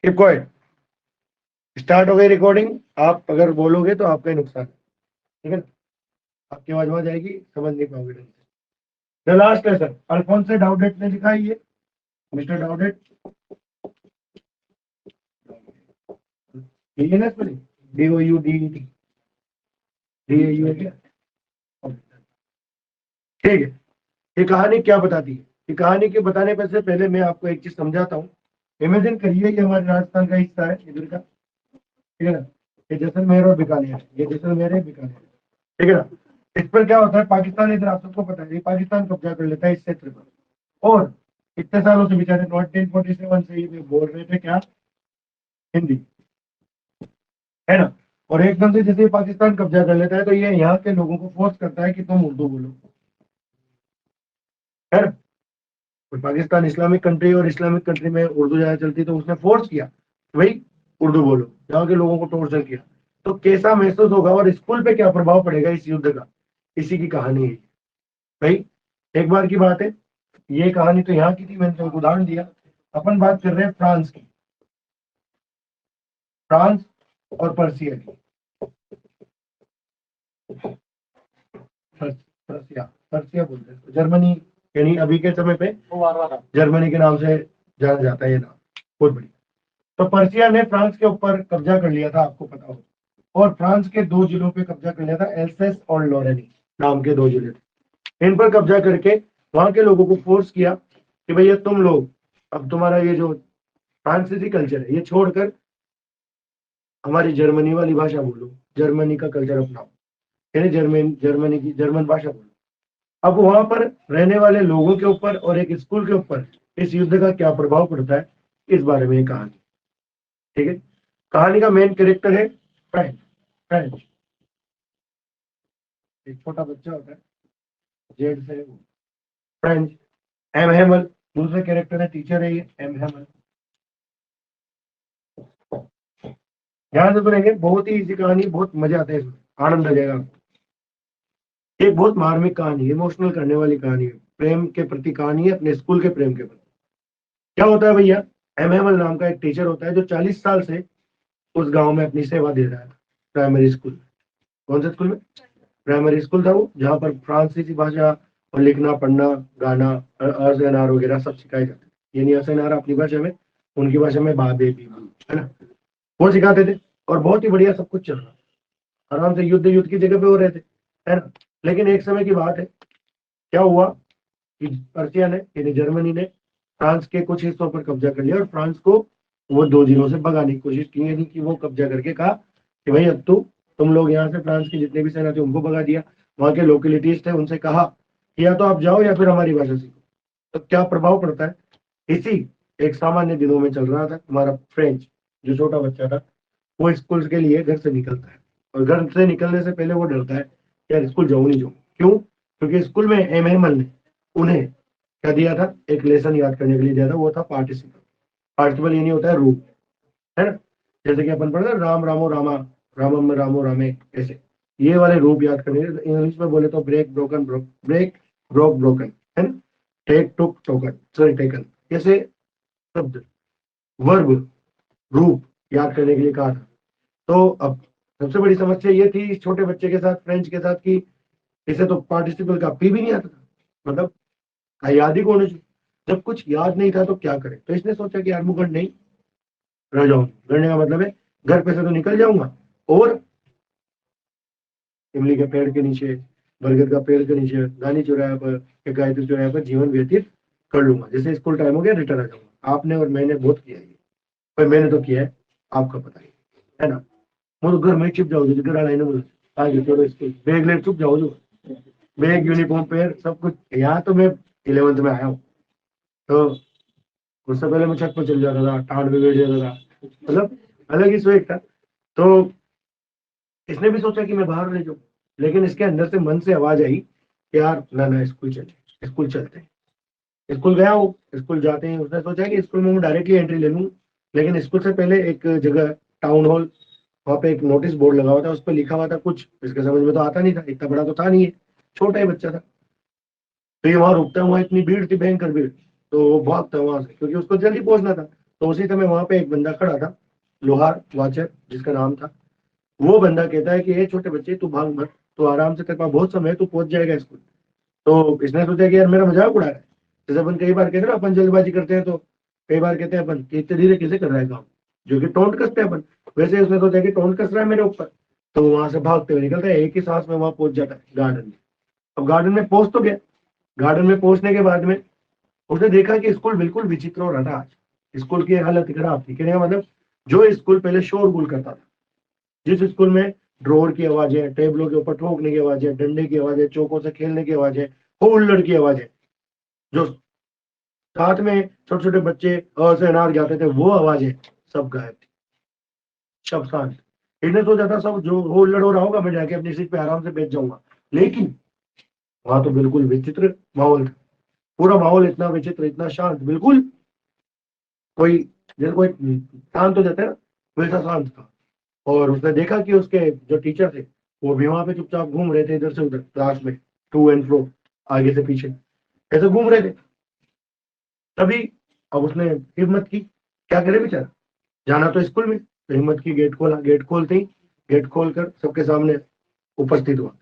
Keep quiet. Start हो गई recording. आप अगर बोलोगे तो आपका ही नुकसान है, ठीक है ना? आपकी आवाज वहां जाएगी, समझ नहीं पाओगे ढंग से। द लास्ट लेसन, अल्फोंसे डाउडेट ने लिखा है ये, मिस्टर डाउडेट। यही है ना स्पेलिंग, DOUDET, DAU है क्या? ठीक है। ये कहानी क्या बताती है? ये कहानी के बताने पर से पहले मैं आपको एक चीज समझाता हूँ। इमेजिन करिए ये हमारे राजस्थान का हिस्सा है इधर का, ठीक है ना? ये जैसलमेर और बीकानेर है, ये जैसलमेर है, बीकानेर है, ठीक है ना? इस पर क्या होता है, पाकिस्तान इधर आप सबको पता है, ये पाकिस्तान कब्जा कर लेता है इस क्षेत्र पर। और इतने सालों से बेचारे 1947 से ये बोल रहे थे क्या, हिंदी, है ना? और एकदम से जैसे पाकिस्तान कब्जा कर लेता है तो ये यहाँ के लोगों को फोर्स करता है कि तुम उर्दू बोलो, है ना? और पाकिस्तान इस्लामिक कंट्री, और इस्लामिक कंट्री में उर्दू ज्यादा चलती, तो उसने फोर्स किया कि भाई उर्दू बोलो, यहाँ के लोगों को टॉर्चर किया। तो कैसा महसूस होगा और स्कूल पे क्या प्रभाव पड़ेगा इस युद्ध का, इसी की कहानी है भाई। एक बार की बात है, ये कहानी तो यहाँ की थी, मैंने तो एक उदाहरण दिया। अपन बात कर रहे हैं फ्रांस की, फ्रांस और पर्सिया की। पर्सिया, पर्सिया बोलते हैं जर्मनी, यानी अभी के समय पे जर्मनी के नाम से जाना जाता है ये नाम, बहुत बढ़िया। तो पर्सिया ने फ्रांस के ऊपर कब्जा कर लिया था, आपको पता हो। और फ्रांस के दो जिलों पे कब्जा कर लिया था, एल्सेस और लोरेनी नाम के दो जिले थे। इन पर कब्जा करके वहां के लोगों को फोर्स किया कि भैया तुम लोग, अब तुम्हारा ये जो फ्रांसीसी कल्चर है ये छोड़कर हमारी जर्मनी वाली भाषा बोलो, जर्मनी का कल्चर अपनाओ, यानी जर्मनी की जर्मन भाषा बोलो। अब वहां पर रहने वाले लोगों के ऊपर और एक स्कूल के ऊपर इस युद्ध का क्या प्रभाव पड़ता है, इस बारे में ये कहानी, ठीक है? कहानी का मेन कैरेक्टर है फ्रेंच। फ्रेंच एक छोटा बच्चा होता है, जेड से फ्रेंच। एम हेमल दूसरे कैरेक्टर है, टीचर है ये एम हेमल। ध्यान से सुनेंगे, बहुत ही इजी कहानी, बहुत मजा आता है इसमें, आनंद आ जाएगा आपको। एक बहुत मार्मिक कहानी, इमोशनल करने वाली कहानी है, प्रेम के प्रति कहानी है, अपने स्कूल के प्रेम के प्रति। क्या होता है भैया, एम हेमल नाम का एक टीचर होता है जो 40 साल से उस गांव में अपनी सेवा दे रहा है, प्राइमरी स्कूल में। कौन से स्कूल में? प्राइमरी स्कूल था वो, जहाँ पर फ्रांसीसी भाषा और लिखना पढ़ना गाना, अजनार वगैरह सब सिखाए जाते थे। यानी अजनार अपनी भाषा में, उनकी भाषा में बाबे बीबू, है ना? वो सिखाते थे। और बहुत ही बढ़िया सब कुछ चल रहा, आराम से युद्ध युद्ध की जगह पे हो रहे थे, है ना? लेकिन एक समय की बात है, क्या हुआ कि पर्सिया ने, यानी जर्मनी ने फ्रांस के कुछ हिस्सों पर कब्जा कर लिया, और फ्रांस को वो दो जिलों से भगाने की कोशिश की, यानी कि वो कब्जा करके कहा कि भाई अब तो तुम लोग यहाँ से, फ्रांस के जितने भी सेना थे उनको भगा दिया। वहां के लोकेलिटीज थे, उनसे कहा कि या तो आप जाओ या फिर हमारी भाषा सीखो। तो क्या प्रभाव पड़ता है, इसी एक सामान्य दिनों में चल रहा था, हमारा फ्रेंच जो छोटा बच्चा था वो स्कूल के लिए घर से निकलता है। और घर से निकलने से पहले वो डरता है कि यार स्कूल जाऊं नहीं जाऊं, क्यों? क्योंकि स्कूल में एम एमल ने उन्हें क्या दिया था, एक लेसन याद करने के लिए दिया था, वो था पार्टिसिपल। पार्टिसिपल यानी होता है रूप, है ना? जैसे कि अपन पढ़ते हैं राम रामो रामा, रामम रामो रामे, ऐसे ये वाले रूप याद करने, इंग्लिश में बोले तो break broken break broke broken, है ना? Take took token, sorry taken, ऐसे शब्द, वर्ब, रूप याद करने के लिए कहा था। तो अब सबसे बड़ी समस्या ये थी इस छोटे बच्चे के साथ, फ्रेंच के साथ, कि इसे तो पार्टिसिपल का पी भी नहीं आता था, मतलब याद ही कौन है। जब कुछ याद नहीं था तो क्या करे, तो इसने सोचा कि यार मुगल नहीं रह जाऊं, लड़ने का मतलब है घर पे से तो निकल जाऊंगा, और इमली के पेड़ के नीचे, बरगद का पेड़ के नीचे, गानी चौराहे पर या गायत्री चौराहे पर जीवन व्यतीत कर लूंगा, जैसे स्कूल टाइम हो गया रिटर्न आ जाऊंगा। आपने और मैंने बहुत किया है, पर मैंने तो किया है, आपका पता ही है ना? वो तो घर में छिप जाओ, घर वाला ने बोला आगे छोड़ो स्कूल, बैग ले चुप जाओ, जो बैग यूनिफॉर्म पेयर सब कुछ। यहाँ तो मैं 11th में आया हूँ, तो उससे पहले मैं छत पर चल जाता था, टाट पे बैठ जाता था, मतलब अलग ही स्वैग था। तो इसने भी सोचा कि मैं बाहर ले जाऊं, लेकिन इसके अंदर से मन से आवाज आई कि यार ना ना स्कूल चले, स्कूल चलते हैं। स्कूल गया वो, स्कूल जाते हैं उसने सोचा कि स्कूल में मैं डायरेक्टली एंट्री ले लूँ, लेकिन स्कूल से पहले एक जगह, टाउन हॉल, वहाँ पे एक नोटिस बोर्ड लगा हुआ था, उस पर लिखा हुआ था कुछ, इसके समझ में तो आता नहीं था, इतना बड़ा तो था नहीं है, छोटा ही बच्चा था। तो ये वहां रुकता है, वहां इतनी भीड़ थी, भयंकर भीड़, तो वो भागता है वहां से, क्योंकि उसको जल्दी पहुंचना था। तो उसी समय वहां पे एक बंदा खड़ा था, लोहार वाचर जिसका नाम था। वो बंदा कहता है कि ये छोटे बच्चे तू भाग मत, तू आराम से, तेरे पास बहुत समय है, तू पहुंच जाएगा स्कूल। तो इसने सोचा कि यार मेरा मजाक उड़ा रहा है। जैसे अपन कई बार कहते हैं ना, अपन जल्दबाजी करते हैं तो कई बार कहते हैं अपन कि इतने धीरे कैसे कर रहा है काम, जो कि टोंट कसते हैं अपन। वैसे ही उसने सोचा कि टोंट कस रहा है मेरे ऊपर। तो वो वहां से भागते हुए निकलता है, एक ही सांस में वहां पहुंच जाता है गार्डन में। अब गार्डन में पहुंच तो गया। गार्डन में पहुंचने के बाद में उसने देखा कि स्कूल बिल्कुल विचित्र हो रहा था आज। स्कूल की हालत खराब थी, कहने का मतलब जो स्कूल पहले शोरगुल करता था, जिस स्कूल में ड्रॉर की आवाजें, टेबलों के ऊपर ठोकने की आवाजें, डंडे की आवाजें, चौकों से खेलने की आवाजें, हुल्लड़ की आवाजें, जो साथ में छोटे छोटे बच्चे से अनार जाते थे, वो आवाजें सब गायब थी, सब शांत। इसने सोचा था सब जो हुल्लड़ हो रहा होगा मैं जाके अपनी सीट पे आराम से बैठ जाऊंगा, लेकिन वहां तो बिल्कुल विचित्र माहौल था। पूरा माहौल इतना विचित्र, इतना शांत, बिल्कुल कोई जैसे कोई शांत हो जाता है ना, वैसा शांत था। और उसने देखा कि उसके जो टीचर थे वो भी वहां पे चुपचाप घूम रहे थे इधर से उधर क्लास में, टू एंड फ्रो, आगे से पीछे ऐसे घूम रहे थे। तभी अब उसने हिम्मत की, क्या करे बेचारा, जाना तो स्कूल में, तो हिम्मत की, गेट खोला। गेट खोलते ही, गेट खोलकर सबके सामने उपस्थित हुआ।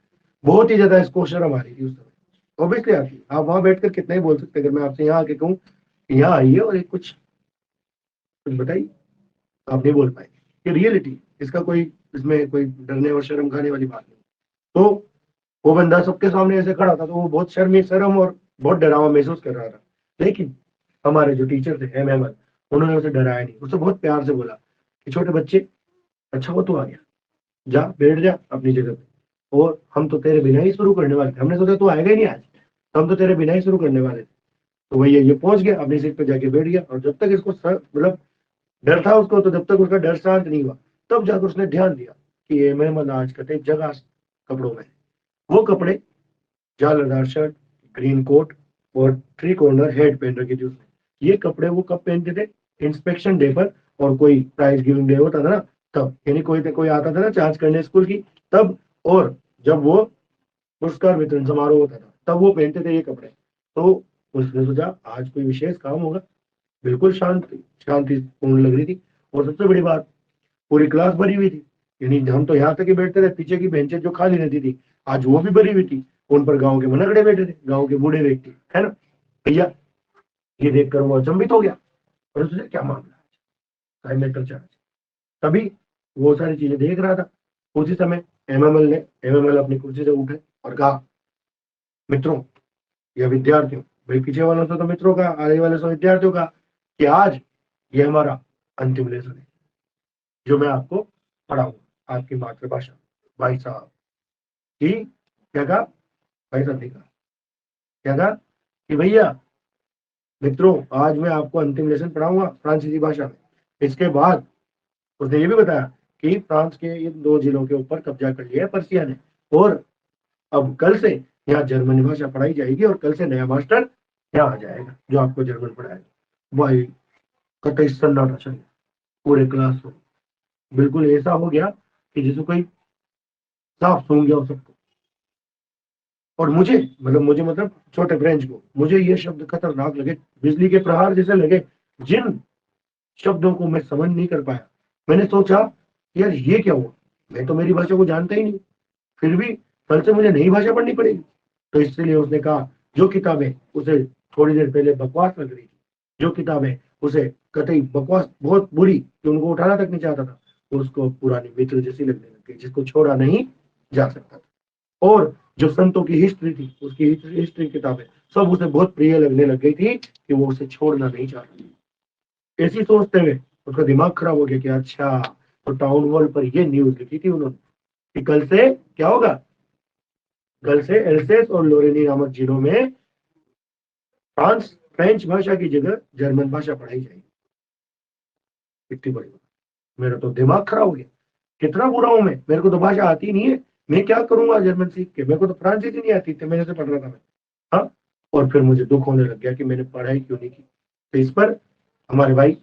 बहुत ही ज्यादा इसको शर्म आ रही थी उस समय, ऑब्वियसली आती, आप वहां बैठकर कितना ही बोल सकते, अगर मैं आपसे यहाँ आके कहूँ कि यहाँ आइए और एक कुछ कुछ बताइए, आप नहीं बोल पाएंगे। ये रियलिटी, इसका कोई, इसमें कोई डरने और शर्म खाने वाली बात नहीं। तो वो बंदा सबके सामने ऐसे खड़ा था, तो वो बहुत शर्म और बहुत डरावा महसूस कर रहा था। लेकिन हमारे जो टीचर थे एम एमल, उन्होंने उसे डराया नहीं, उसे बहुत प्यार से बोला कि छोटे बच्चे, अच्छा वो तो आ गया, जा बैठ जा अपनी जगह पे, और हम तो तेरे बिना ही शुरू करने वाले थे, हमने सोचा तू आएगा ही नहीं आज, तो हम तो तेरे बिना ही शुरू करने वाले थे। तो वही ये पहुंच गया, अपनी सीट पे जाके बैठ गया, और जब तक इसको मतलब डर था उसको, तो जब तक उसका डर शांत नहीं हुआ, तब जाकर उसने ध्यान दिया कि ये मेहमान आज कटे जगह कपड़ों में। वो कपड़े जालदार शर्ट, ग्रीन कोट और थ्री कॉर्नर हेड पहन रखी थी उसने। ये कपड़े वो कब पहनते थे, इंस्पेक्शन डे पर, और कोई प्राइज गिविंग डे होता था ना तब, यानी कोई आता था ना चार्ज करने स्कूल की, तब, और जब वो पुरस्कार वितरण समारोह होता था तब वो पहनते थे ये कपड़े। तो उसने सोचा आज कोई विशेष काम होगा। बिल्कुल शांतिपूर्ण लग रही थी। और सबसे बड़ी बात, पूरी क्लास भरी हुई थी, यानी हम तो यहाँ तक ही बैठते थे, पीछे की बेंचेस जो खाली रहती थी आज वो भी भरी हुई थी। उन पर गांव के मनगड़े बैठे थे, गांव के बूढ़े व्यक्ति, है ना भैया। ये देखकर वो अचंभित हो गया, और उसने क्या मामला है, मैटर चार्ज। तभी वो सारी चीजें देख रहा था। उसी समय एमएमएल अपनी कुर्सी से उठे और कहा, मित्रों या विद्यार्थियों, भाई पीछे वालों से तो मित्रों का, आगे वाले से विद्यार्थियों का, कि आज ये हमारा अंतिम लेसन है, जो मैं आपको पढ़ाऊंगा आपकी मातृभाषा। भाई साहब की क्या कहा, भाई साहब ने कहा, क्या कहा कि भैया मित्रों, आज मैं आपको अंतिम लेसन पढ़ाऊंगा फ्रांसीसी भाषा में। इसके बाद उसने ये भी बताया कि फ्रांस के इन दो जिलों के ऊपर कब्जा कर लिया है पर्सिया ने, और अब कल से यहाँ जर्मनी भाषा पढ़ाई जाएगी, और कल से नया मास्टर यहाँ आ जाएगा जो आपको जर्मन पढ़ाएगा। भाई कतई सन्नाटा चल गया पूरे क्लास में, बिल्कुल ऐसा हो गया कि जैसे कोई साफ सूंघ गया हो सबको। और मुझे मतलब छोटे फ्रेंच को, मुझे ये शब्द खतरनाक लगे, बिजली के प्रहार जैसे लगे, जिन शब्दों को मैं समझ नहीं कर पाया। मैंने सोचा यार ये क्या हुआ, मैं तो मेरी भाषा को जानता ही नहीं, फिर भी कल से मुझे नई भाषा पढ़नी पड़ेगी। तो इसलिए उसने कहा जो किताबें उसे थोड़ी देर पहले बकवास लग रही थी, जो किताबें उसे कतई बकवास बहुत बुरी कि उनको उठाना तक नहीं चाहता था, उसको पुरानी मित्र जैसी लगने लग गई, जिसको छोड़ा नहीं जा सकता था। और जो संतों की हिस्ट्री थी, उसकी हिस्ट्री किताबें सब उसे बहुत प्रिय लगने लग गई थी, कि वो उसे छोड़ना नहीं चाहती। ऐसी सोचते हुए उसका दिमाग खराब हो गया कि अच्छा, तो टाउन हॉल पर ये न्यूज लिखी थी उन्होंने कि कल से क्या होगा, कल से एल्सेस और लोरेनी नामक जिलों में फ्रांस फ्रेंच भाषा की जगह जर्मन भाषा पढ़ाई जाएगी। इतनी बड़ी बात, मेरा तो दिमाग खराब हो गया। कितना बुरा हूं मैं, मेरे को तो भाषा आती नहीं है, मैं क्या करूंगा जर्मन सीख के, मेरे को तो फ्रांसीसी नहीं आती थी, मैंने से पढ़ रहा था मैं। हाँ, और फिर मुझे दुख होने लग गया कि मैंने पढ़ाई क्यों नहीं की। तो इस पर हमारे भाई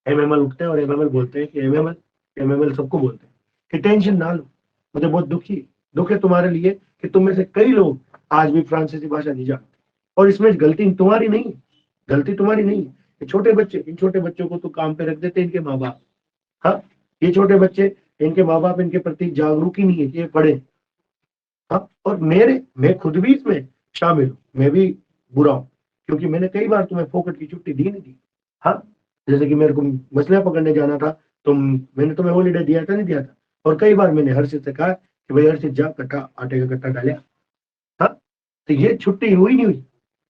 एमएमएल उठते हैं और एमएमएल बोलते हैं कि एमएमएल सबको बोलते हैं कि टेंशन ना लो, मुझे बहुत दुख है तुम्हारे लिए कि तुम में से कई लोग आज भी फ्रांसीसी भाषा नहीं जानते, और इसमें गलती तुम्हारी नहीं, गलती तुम्हारी नहीं, छोटे बच्चे, इन छोटे बच्चों को तो काम पे रख देते इनके माँ बाप। हाँ, ये छोटे बच्चे, इनके माँ बाप इनके प्रति जागरूक ही नहीं है कि ये पढ़े। हाँ, और मैं खुद भी इसमें शामिल हूँ, मैं भी बुरा हूँ, क्योंकि मैंने कई बार तुम्हें फोकट की छुट्टी दी नहीं दी। हाँ, जैसे कि मेरे को मछलियां पकड़ने जाना था, तो मैंने तुम्हें हॉलीडे दिया था नहीं दिया था, और कई बार मैंने हर्षित से कहा कि भाई हर्षित जा कट्टा आटे का कट्टा डाले। हाँ, तो ये छुट्टी हुई नहीं हुई।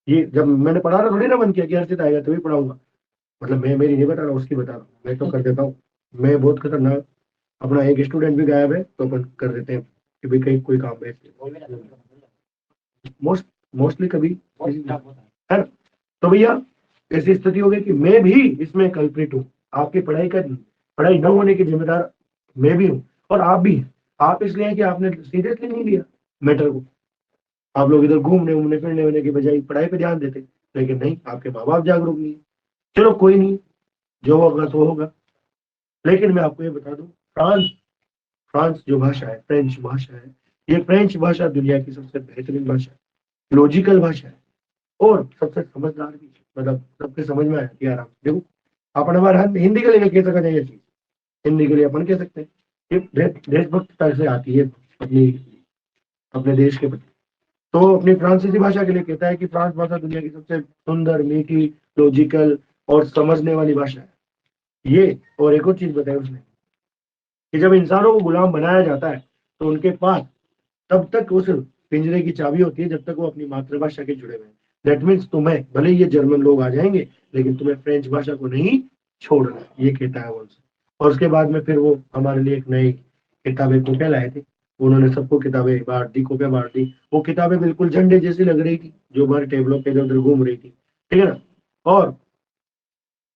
ये जब मैंने पढ़ाना थोड़ी ना मन किया कि हर्षित आएगा तभी पढ़ाऊंगा, मतलब मैं मेरी नहीं बता रहा, उसकी बता रहा हूँ, मैं तो कर देता हूँ। मैं बहुत खतरनाक, अपना एक स्टूडेंट भी गायब है तो अपन कर देते हैं कि भाई कहीं कोई काम है, मोस्ट मोस्टली कभी है ना। तो भैया ऐसी स्थिति हो गई कि मैं भी इसमें कल्प्रिट हूँ, आपकी पढ़ाई न होने की जिम्मेदार मैं भी हूँ और आप भी हैं। आप इसलिए हैं कि आपने सीरियसली नहीं लिया मैटर को, आप लोग इधर घूमने घूमने फिरने होने की बजाय पढ़ाई पे ध्यान देते, लेकिन नहीं, आपके माँ बाप जागरूक नहीं है। चलो कोई नहीं, जो होगा तो होगा। लेकिन मैं आपको ये बता दूं, फ्रांस फ्रांस जो भाषा है, फ्रेंच भाषा है, ये फ्रेंच भाषा दुनिया की सबसे बेहतरीन भाषा है, लॉजिकल भाषा है, और सबसे समझदार भी है। मतलब सबके समझ में आती है आराम से। देखो, अपन हमारे हाथ में हिंदी के लिए भी कह सकते हैं ये चीज, हिंदी के लिए अपन कह सकते हैं, ये देशभक्ति से आती है अपनी, अपने देश के प्रति। तो अपनी फ्रांसीसी भाषा के लिए कहता है कि फ्रांस भाषा दुनिया की सबसे सुंदर, मीठी, लॉजिकल और समझने वाली भाषा है ये। और एक और चीज बताई उसने कि जब इंसानों को गुलाम बनाया जाता है तो उनके पास तब तक उस पिंजरे की चाबी होती है जब तक वो अपनी मातृभाषा के जुड़े हुए हैं। दैट मीन्स तुम्हें भले ही ये जर्मन लोग आ जाएंगे, लेकिन तुम्हें फ्रेंच भाषा को नहीं छोड़ना, ये कहता है वो उनसे। और उसके बाद में फिर वो हमारे लिए एक नई किताबें कॉपियां लाए थे, उन्होंने सबको किताबें बांट दी, कॉपियां बांट दी। वो किताबें बिल्कुल झंडे जैसी लग रही थी जो हमारे टेबलों पे इधर उधर घूम रही थी, ठीक है ना। और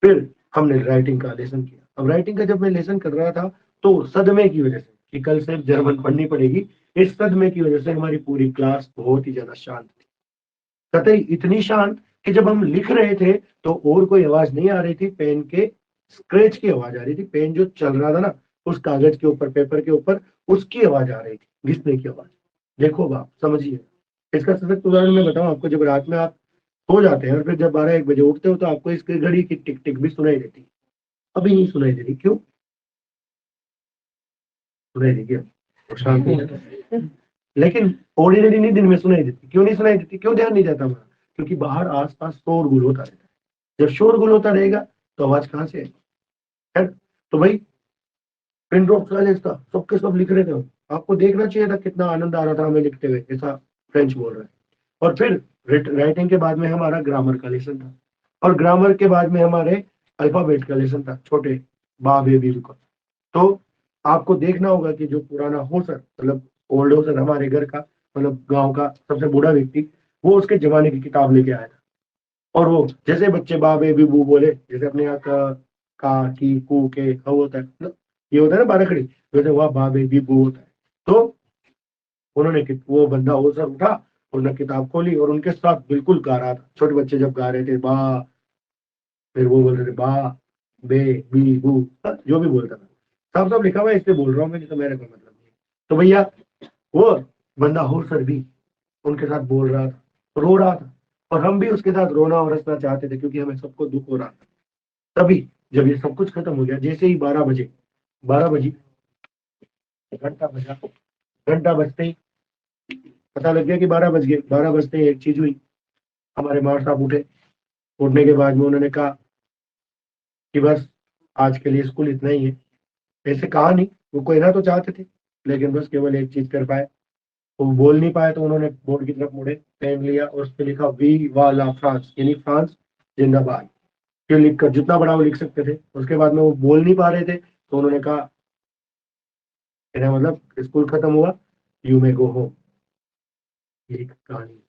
फिर हमने राइटिंग का लेसन किया। अब राइटिंग का जब मैं लेसन कर रहा था तो सदमे की वजह से कि कल से जर्मन पढ़नी पड़ेगी, इस सदमे की वजह से हमारी पूरी क्लास बहुत ही ज्यादा शांत थी, कतई इतनी शांत कि जब हम लिख रहे थे तो और कोई आवाज नहीं आ रही थी, पेन के स्क्रेच की आवाज आ रही थी, पेन जो चल रहा था ना उस कागज के ऊपर, पेपर के ऊपर, उसकी आवाज आ रही थी, घिसने की आवाज। देखो बाप समझिए, इसका सशक्त उदाहरण मैं बताऊं आपको, जब रात में आप सो जाते हैं और फिर जब 12-1 बजे उठते हो तो आपको इसकी घड़ी की टिक टिक भी सुनाई देती है। अभी नहीं सुनाई दे रही, क्यों सुनाई देगी अब, और शांत हो जाता है। लेकिन ऑर्डिनरी नहीं दिन में सुनाई देती, क्यों नहीं सुनाई देती, क्यों ध्यान नहीं जाता हमारा, क्योंकि बाहर आसपास शोरगुल होता रहता है। जब शोरगुल होता रहेगा तो आवाज कहाँ से आएगी, है? तो भाई पिन ड्रॉप साइलेंस था, सबके सब लिख रहे थे, आपको देखना चाहिए था कितना आनंद आ रहा था हमें लिखते हुए, ऐसा फ्रेंच बोल रहा है। और फिर राइटिंग के बाद में हमारा ग्रामर का लेसन था, और ग्रामर के बाद में हमारे अल्फाबेट का लेसन था, छोटे बा बे बी का। तो आपको देखना होगा कि जो पुराना होसर, मतलब ओल्ड होसर, हमारे घर का, मतलब गांव का सबसे बूढ़ा व्यक्ति, वो उसके जमाने की किताब लेके आया था। और वो जैसे बच्चे बा बे बी बू बोले, जैसे अपने यहाँ का की कू के ह होता है, मतलब ये होता है ना बारहखड़ी, वैसे वहाँ बा बे बी बू होता है। तो वो बंदा होसर उठा, उन्होंने किताब खोली और उनके साथ बिल्कुल गा रहा था, छोटे बच्चे जब गा रहे थे बा, फिर वो बोल रहे थे बा बे बी बू, जो भी बोलता था सब सब लिखा हुआ है, इसलिए बोल रहा हूँ मैं, नहीं तो मेरा कोई मतलब नहीं। तो भैया वो बंदा होसर भी उनके साथ बोल रहा था, रो रहा था, और हम भी उसके साथ रोना और हंसना चाहते थे क्योंकि हमें सबको दुख हो रहा था। तभी जब ये सब कुछ खत्म हो गया, जैसे ही 12 बजे, 12 बजी, घंटा बजा, घंटा बजते ही पता लग गया कि 12 बज गए। 12 बजते ही एक चीज हुई, हमारे मार साहब उठे। उठने के बाद में उन्होंने कहा कि बस आज के लिए स्कूल इतना ही है। ऐसे कहा नहीं, वो कहना तो चाहते थे, लेकिन बस केवल एक चीज कर पाए, वो बोल नहीं पाए, तो उन्होंने बोर्ड की तरफ मुड़े, पेन लिया और उस पर लिखा वी वाला फ्रांस, यानी फ्रांस जिंदाबाद। ये लिखकर जितना बड़ा वो लिख सकते थे। उसके बाद में वो बोल नहीं पा रहे थे, तो उन्होंने कहा, मेरा मतलब स्कूल खत्म हुआ, यू मे गो होम। ये एक कहानी।